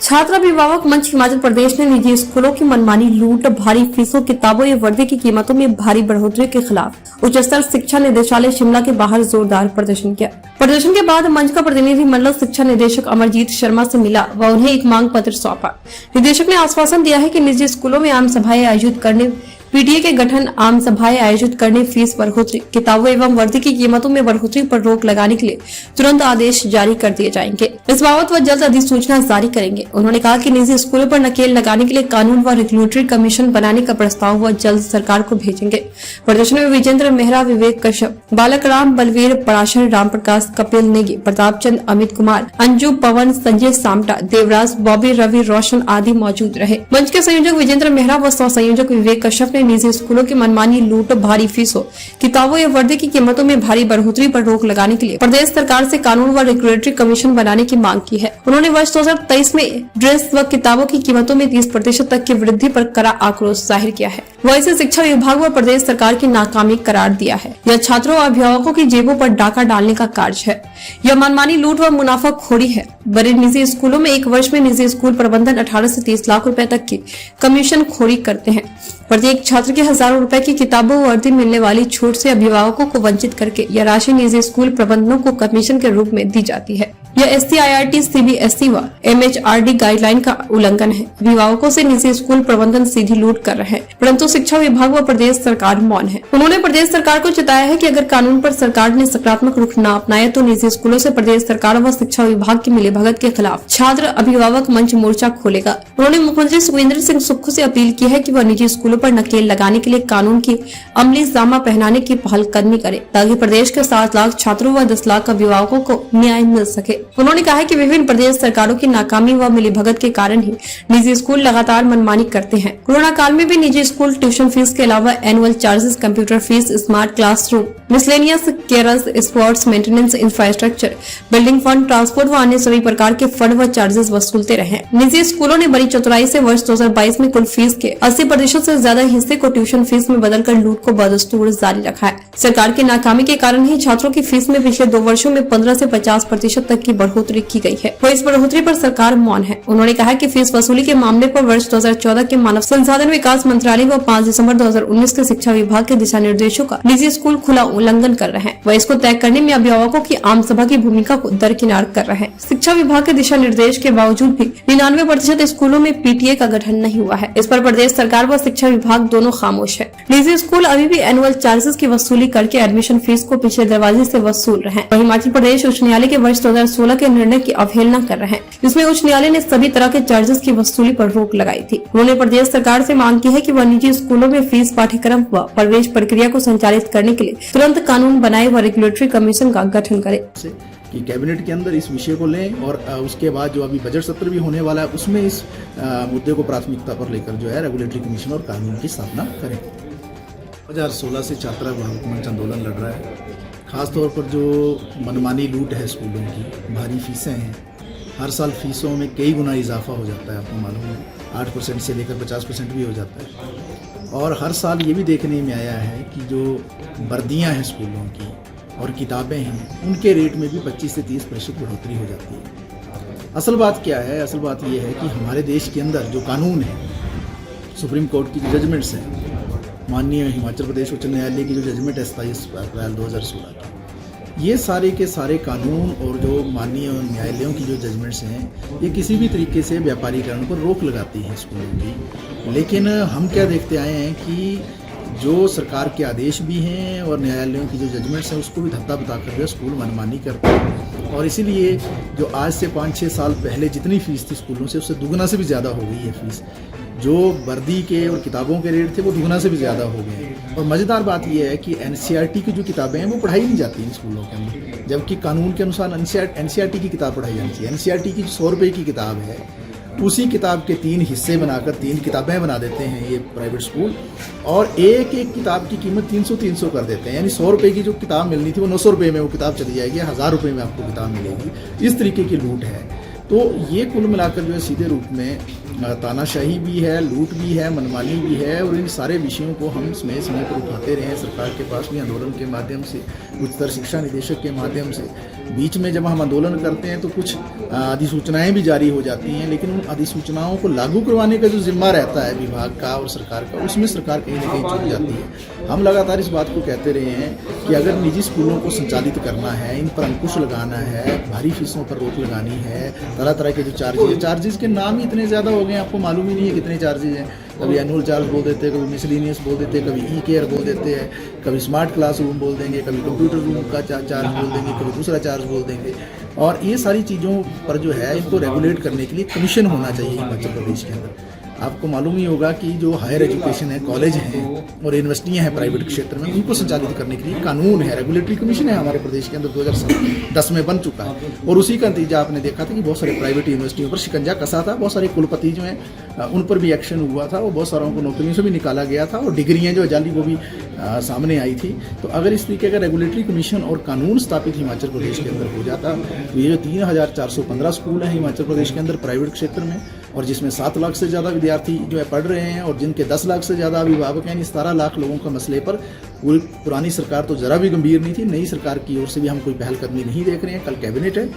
छात्र अभिभावक मंच हिमाचल प्रदेश ने निजी स्कूलों की मनमानी लूट, भारी फीसों, किताबों या वर्दी की कीमतों में भारी बढ़ोतरी के खिलाफ उच्च स्तर शिक्षा निदेशालय शिमला के बाहर जोरदार प्रदर्शन किया। प्रदर्शन के बाद मंच का प्रतिनिधिमंडल शिक्षा निदेशक अमरजीत शर्मा से मिला व उन्हें एक मांग पत्र सौंपा। निदेशक ने आश्वासन दिया है कि निजी स्कूलों में आम सभाएं आयोजित करने, पीटीए के गठन, आम सभाएं आयोजित करने, फीस बढ़ोतरी, किताबों एवं वर्दी की कीमतों में बढ़ोतरी पर रोक लगाने के लिए तुरंत आदेश जारी कर दिए जाएंगे। इस बाबत वह जल्द अधिसूचना जारी करेंगे। उन्होंने कहा कि निजी स्कूलों पर नकेल लगाने के लिए कानून व रेगुलेटरी कमीशन बनाने का प्रस्ताव वह जल्द सरकार को भेजेंगे। प्रदर्शन में विजेंद्र मेहरा, विवेक कश्यप, बालक राम, बलवीर, पराशर, राम प्रकाश, कपिल नेगी, प्रताप चंद, अमित कुमार, अंजू, पवन, संजय सामटा, देवराज, बॉबी, रवि, रोशन आदि मौजूद रहे। मंच के संयोजक विजेंद्र मेहरा व सह संयोजक विवेक कश्यप ने निजी स्कूलों की मनमानी लूट, भारी फीसों, किताबों या वर्दी की कीमतों में भारी बढ़ोतरी पर रोक लगाने के लिए प्रदेश सरकार से कानून व रेगुलेटरी कमीशन बनाने की मांग की है। उन्होंने वर्ष 2023 में ड्रेस व किताबों की कीमतों में 30% तक की वृद्धि पर कड़ा आक्रोश जाहिर किया है। वह इसे शिक्षा विभाग व प्रदेश सरकार की नाकामी करार दिया है। यह छात्रों और अभिभावकों की जेबों पर डाका डालने का कार्य है। यह मनमानी लूट व मुनाफाखोरी है। बड़े निजी स्कूलों में एक वर्ष में निजी स्कूल प्रबंधन 18 से 30 लाख रुपए तक की कमीशन खोरी करते हैं। प्रत्येक छात्र के हजारों रुपए की किताबों व वर्दी मिलने वाली छूट से अभिभावकों को वंचित करके यह राशि निजी स्कूल प्रबंधनों को कमीशन के रूप में दी जाती है। यह SCIRT, CBSE व MHRD गाइडलाइन का उल्लंघन है। अभिभावकों से निजी स्कूल प्रबंधन सीधी लूट कर रहे हैं, परंतु शिक्षा विभाग व प्रदेश सरकार मौन है। उन्होंने प्रदेश सरकार को चेताया है कि अगर कानून पर सरकार ने सकारात्मक रुख न अपनाया तो निजी स्कूलों से प्रदेश सरकार व शिक्षा विभाग की मिलीभगत के खिलाफ छात्र अभिभावक मंच मोर्चा खोलेगा। उन्होंने मुख्यमंत्री सुखविंदर सिंह सुक्खू से अपील की है कि वह निजी स्कूलों पर नकेल लगाने के लिए कानून की अमली जामा पहनाने की पहलकदमी करे, ताकि प्रदेश के 7 लाख छात्रों व 10 लाख अभिभावकों को न्याय मिल सके। उन्होंने कहा है कि विभिन्न प्रदेश सरकारों की नाकामी व मिलीभगत के कारण ही निजी स्कूल लगातार मनमानी करते हैं। कोरोना काल में भी निजी स्कूल ट्यूशन फीस के अलावा annual charges, computer fees, smart classroom, miscellaneous cares, sports, maintenance, infrastructure, building fund, transport व अन्य सभी प्रकार के फंड व चार्जेस वसूलते रहे। निजी स्कूलों ने बड़ी चतुराई से वर्ष 2022 में कुल फीस के 80% से ज्यादा हिस्से को ट्यूशन फीस में बदलकर लूट को बदस्तूर जारी रखा है। सरकार की नाकामी के कारण ही छात्रों की फीस में पिछले 2 वर्षों में 15 से 50% तक की बढ़ोतरी की गई है। वह इस बढ़ोतरी पर सरकार मौन है। उन्होंने कहा कि फीस वसूली के मामले पर वर्ष 2014 के मानव संसाधन विकास मंत्रालय व 5 दिसंबर 2019 के शिक्षा विभाग के दिशा निर्देशों का निजी स्कूल खुला उल्लंघन कर रहे हैं। वह इसको तय करने में अभिभावकों की आम सभा की भूमिका को दरकिनार कर रहे हैं। शिक्षा विभाग के दिशा निर्देश के बावजूद भी 99% स्कूलों में PTA का गठन नहीं हुआ है। इस पर प्रदेश सरकार व शिक्षा विभाग दोनों खामोश है। निजी स्कूल अभी भी एनुअल चार्जेस की वसूली करके एडमिशन फीस को पिछले दरवाजे से वसूल रहे हैं। हिमाचल प्रदेश उच्च न्यायालय के वर्ष 2016 के निर्णय की अवहेलना कर रहे हैं, जिसमें उच्च न्यायालय ने सभी तरह के चार्जेस की वसूली पर रोक लगाई थी। उन्होंने प्रदेश सरकार से मांग की है कि वह निजी स्कूलों में फीस, पाठ्यक्रम व प्रवेश प्रक्रिया को संचालित करने के लिए तुरंत कानून बनाए व रेगुलेटरी कमीशन का गठन करे। कि कैबिनेट के अंदर इस विषय को लें और उसके बाद जो अभी बजट सत्र भी होने वाला है उसमें इस मुद्दे को प्राथमिकता पर लेकर जो है रेगुलेटरी कमीशन और कानून की स्थापना करें। 2016 से छात्र अभिभावक मंच आंदोलन लड़ रहा है। खासतौर पर जो मनमानी लूट है स्कूलों की, भारी फीसें हैं, हर साल फीसों में कई गुना इजाफा हो जाता है, आपको मालूम है, 8% से लेकर 50% भी हो जाता है। और हर साल ये भी देखने में आया है कि जो वर्दियाँ हैं स्कूलों की और किताबें हैं, उनके रेट में भी 25 से 30% बढ़ोतरी हो जाती है। असल बात क्या है? असल बात ये है कि हमारे देश के अंदर जो कानून है, सुप्रीम कोर्ट की जो जजमेंट्स हैं, माननीय हिमाचल प्रदेश उच्च न्यायालय की जो जजमेंट है 27 अप्रैल 2016 की, ये सारे के सारे कानून और जो माननीय न्यायालयों की जो जजमेंट्स हैं, ये किसी भी तरीके से व्यापारीकरण पर रोक लगाती हैं स्कूलों की। लेकिन हम क्या देखते आए हैं कि जो सरकार के आदेश भी हैं और न्यायालयों की जो जजमेंट्स हैं उसको भी धत्ता बताकर जो स्कूल मनमानी करते हैं। और इसीलिए जो आज से 5-6 साल पहले जितनी फ़ीस थी स्कूलों से, उससे दुगना से भी ज़्यादा हो गई है फ़ीस। जो वर्दी के और किताबों के रेट थे वो दुगना से भी ज़्यादा हो गए हैं। और मज़ेदार बात यह है कि NCERT की जो किताबें हैं वो पढ़ाई नहीं जाती हैं स्कूलों के अंदर, जबकि कानून के अनुसार NCERT की किताब पढ़ाई जाती है। NCERT की 100 रुपये की किताब है, उसी किताब के 3 हिस्से बनाकर 3 किताबें बना देते हैं ये प्राइवेट स्कूल, और एक किताब की कीमत 300 कर देते हैं। यानी 100 रुपये की जो किताब मिलनी थी वो 900 रुपये में वो किताब चली जाएगी, 1000 रुपये में आपको किताब मिलेगी। इस तरीके की लूट है। तो ये कुल मिलाकर जो है सीधे रूप में तानाशाही भी है, लूट भी है, मनमानी भी है, और इन सारे विषयों को हम समय समय पर उठाते रहे हैं सरकार के पास भी, आंदोलन के माध्यम से, उच्चतर शिक्षा निदेशक के माध्यम से। बीच में जब हम आंदोलन करते हैं तो कुछ अधिसूचनाएं भी जारी हो जाती हैं, लेकिन उन अधिसूचनाओं को लागू करवाने का जो जिम्मा रहता है विभाग का और सरकार का, उसमें सरकार कहीं ना कहीं चूक जाती है। हम लगातार इस बात को कहते रहे हैं कि अगर निजी स्कूलों को संचालित करना है, इन पर अंकुश लगाना है, भारी फीसों पर रोक लगानी है, तरह तरह के जो चार्जेस के नाम ही इतने ज़्यादा हो गए, आपको मालूम ही नहीं है कितने चार्जेस हैं। कभी एनुअल चार्ज बोल देते हैं, कभी मिसलिनियस बोल देते हैं, कभी ई केयर बोल देते हैं, कभी स्मार्ट क्लास रूम बोल देंगे, कभी कंप्यूटर रूम का चार्ज बोल देंगे, कभी दूसरा चार्ज बोल देंगे। और ये सारी चीज़ों पर जो है इनको रेगुलेट करने के लिए कमीशन होना चाहिए हिमाचल प्रदेश के अंदर। आपको मालूम ही होगा कि जो हायर एजुकेशन है, कॉलेज हैं और यूनिवर्सिटियां हैं प्राइवेट क्षेत्र में, उनको संचालित करने के लिए कानून है, रेगुलेटरी कमीशन है हमारे प्रदेश के अंदर 2010 में बन चुका है। और उसी का नतीजा आपने देखा था कि बहुत सारे प्राइवेट यूनिवर्सिटियों पर शिकंजा कसा था, बहुत सारे कुलपति जो हैं उन पर भी एक्शन हुआ था, और बहुत सारों को नौकरियों से भी निकाला गया था, और डिग्रियाँ जो जाली वो भी सामने आई थी। तो अगर इस तरीके का रेगुलेटरी कमीशन और कानून स्थापित हिमाचल प्रदेश के अंदर हो जाता, तो ये जो 3415 स्कूल हैं हिमाचल प्रदेश के अंदर प्राइवेट क्षेत्र में, और जिसमें 7 लाख से ज़्यादा विद्यार्थी जो है पढ़ रहे हैं, और जिनके 10 लाख से ज़्यादा अभिभावक हैं, यानी 17 लाख लोगों के मसले पर पुरानी सरकार तो ज़रा भी गंभीर नहीं थी। नई सरकार की ओर से भी हम कोई पहलकदमी नहीं देख रहे हैं। कल कैबिनेट है,